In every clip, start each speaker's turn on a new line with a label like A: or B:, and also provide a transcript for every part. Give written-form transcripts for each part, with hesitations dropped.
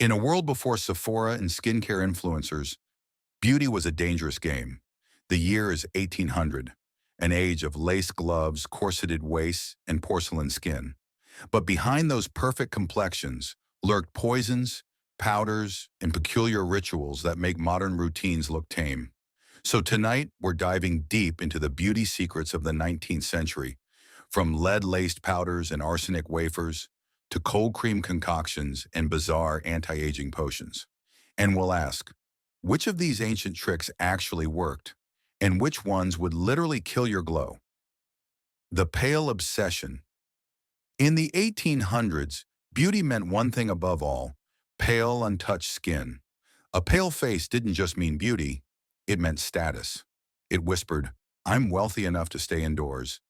A: In a world before Sephora and skincare influencers, beauty was a dangerous game. The year is 1800, an age of lace gloves, corseted waists, and porcelain skin. But behind those perfect complexions lurked poisons, powders, and peculiar rituals that make modern routines look tame. So tonight, we're diving deep into the beauty secrets of the 19th century, from lead-laced powders and arsenic wafers to cold cream concoctions and bizarre anti-aging potions. And we'll ask, which of these ancient tricks actually worked, and which ones would literally kill your glow? The pale obsession. In the 1800s, beauty meant one thing above all: pale, untouched skin. A pale face didn't just mean beauty, it meant status. It whispered, "I'm wealthy enough to stay indoors.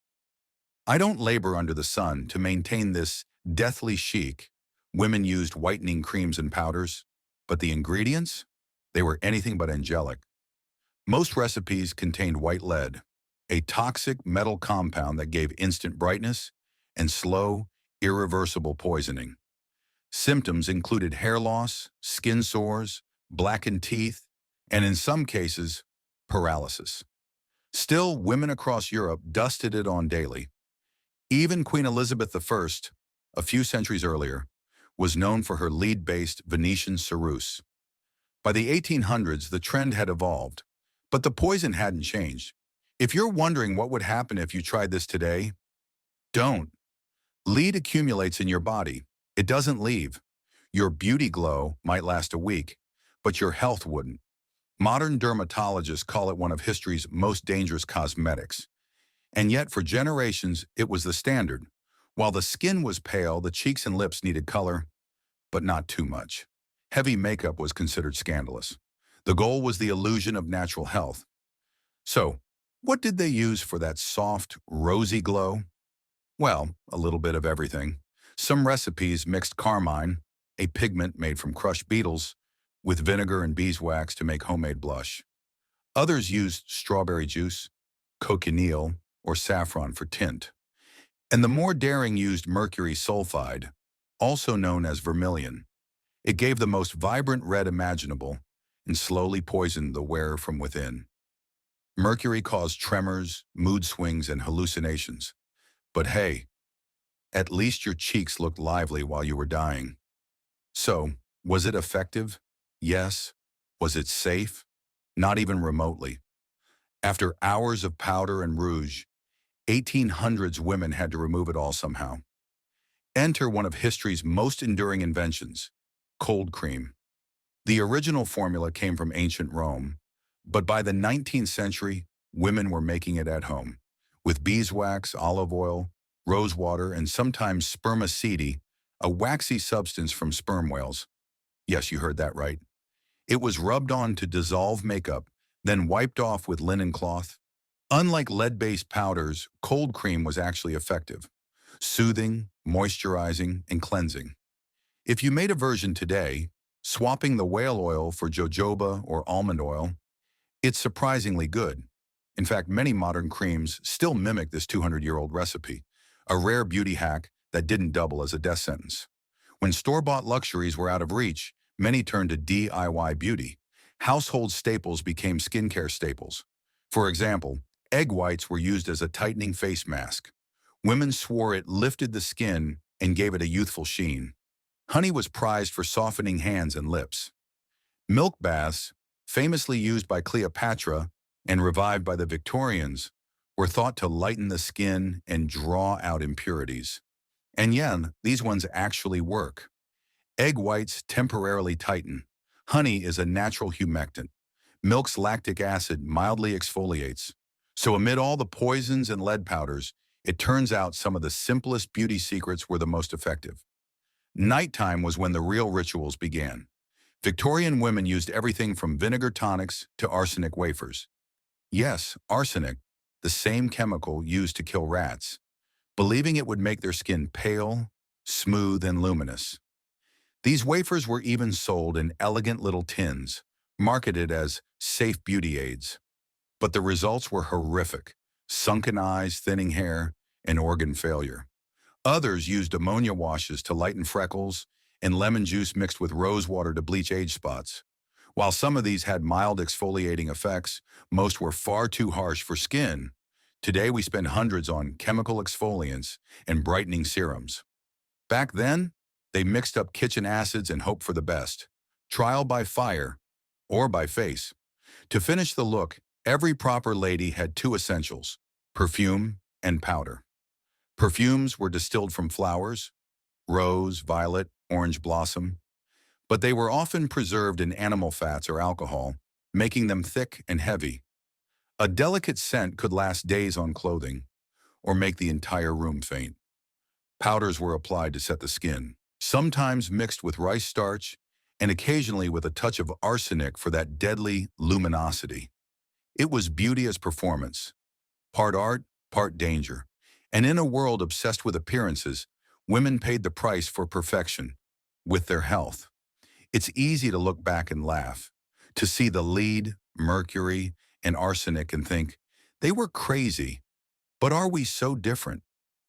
A: I don't labor under the sun." To maintain this deathly chic, women used whitening creams and powders, but the ingredients? They were anything but angelic. Most recipes contained white lead, a toxic metal compound that gave instant brightness and slow, irreversible poisoning. Symptoms included hair loss, skin sores, blackened teeth, and in some cases, paralysis. Still, women across Europe dusted it on daily. Even Queen Elizabeth I, a few centuries earlier, was known for her lead-based Venetian ceruse. By the 1800s, the trend had evolved, but the poison hadn't changed. If you're wondering what would happen if you tried this today, don't. Lead accumulates in your body. It doesn't leave. Your beauty glow might last a week, but your health wouldn't. Modern dermatologists call it one of history's most dangerous cosmetics. And yet, for generations, it was the standard. While the skin was pale, the cheeks and lips needed color, but not too much. Heavy makeup was considered scandalous. The goal was the illusion of natural health. So, what did they use for that soft, rosy glow? Well, a little bit of everything. Some recipes mixed carmine, a pigment made from crushed beetles, with vinegar and beeswax to make homemade blush. Others used strawberry juice, cochineal, or saffron for tint. And the more daring used mercury sulfide, also known as vermilion. It gave the most vibrant red imaginable and slowly poisoned the wearer from within. Mercury caused tremors, mood swings, and hallucinations. But hey, at least your cheeks looked lively while you were dying. So, was it effective? Yes. Was it safe? Not even remotely. After hours of powder and rouge, 1800s women had to remove it all somehow. Enter one of history's most enduring inventions, cold cream. The original formula came from ancient Rome, but by the 19th century, women were making it at home, with beeswax, olive oil, rosewater, and sometimes spermaceti, a waxy substance from sperm whales. Yes, you heard that right. It was rubbed on to dissolve makeup, then wiped off with linen cloth. Unlike lead-based powders, cold cream was actually effective, soothing, moisturizing, and cleansing. If you made a version today, swapping the whale oil for jojoba or almond oil, it's surprisingly good. In fact, many modern creams still mimic this 200-year-old recipe, a rare beauty hack that didn't double as a death sentence. When store-bought luxuries were out of reach, many turned to DIY beauty. Household staples became skincare staples. For example, egg whites were used as a tightening face mask. Women swore it lifted the skin and gave it a youthful sheen. Honey was prized for softening hands and lips. Milk baths, famously used by Cleopatra and revived by the Victorians, were thought to lighten the skin and draw out impurities. And yeah, these ones actually work. Egg whites temporarily tighten. Honey is a natural humectant. Milk's lactic acid mildly exfoliates. So amid all the poisons and lead powders, it turns out some of the simplest beauty secrets were the most effective. Nighttime was when the real rituals began. Victorian women used everything from vinegar tonics to arsenic wafers. Yes, arsenic, the same chemical used to kill rats, believing it would make their skin pale, smooth, and luminous. These wafers were even sold in elegant little tins, marketed as safe beauty aids. But the results were horrific: sunken eyes, thinning hair, and organ failure. Others used ammonia washes to lighten freckles and lemon juice mixed with rosewater to bleach age spots. While some of these had mild exfoliating effects, most were far too harsh for skin. Today we spend hundreds on chemical exfoliants and brightening serums. Back then, they mixed up kitchen acids and hoped for the best. Trial by fire or by face. To finish the look, every proper lady had two essentials: perfume and powder. Perfumes were distilled from flowers, rose, violet, orange blossom, but they were often preserved in animal fats or alcohol, making them thick and heavy. A delicate scent could last days on clothing or make the entire room faint. Powders were applied to set the skin, sometimes mixed with rice starch and occasionally with a touch of arsenic for that deadly luminosity. It was beauty as performance, part art, part danger. And in a world obsessed with appearances, women paid the price for perfection, with their health. It's easy to look back and laugh, to see the lead, mercury, and arsenic and think, they were crazy. But are we so different?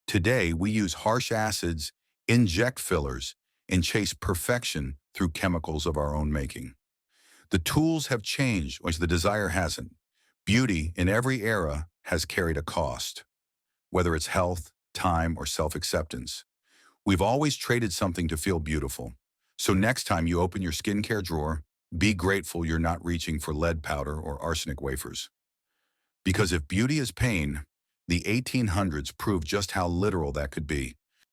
A: Today, we use harsh acids, inject fillers, and chase perfection through chemicals of our own making. The tools have changed, which the desire hasn't. Beauty in every era has carried a cost, whether it's health, time, or self-acceptance. We've always traded something to feel beautiful. So next time you open your skincare drawer, be grateful you're not reaching for lead powder or arsenic wafers. Because if beauty is pain, the 1800s proved just how literal that could be.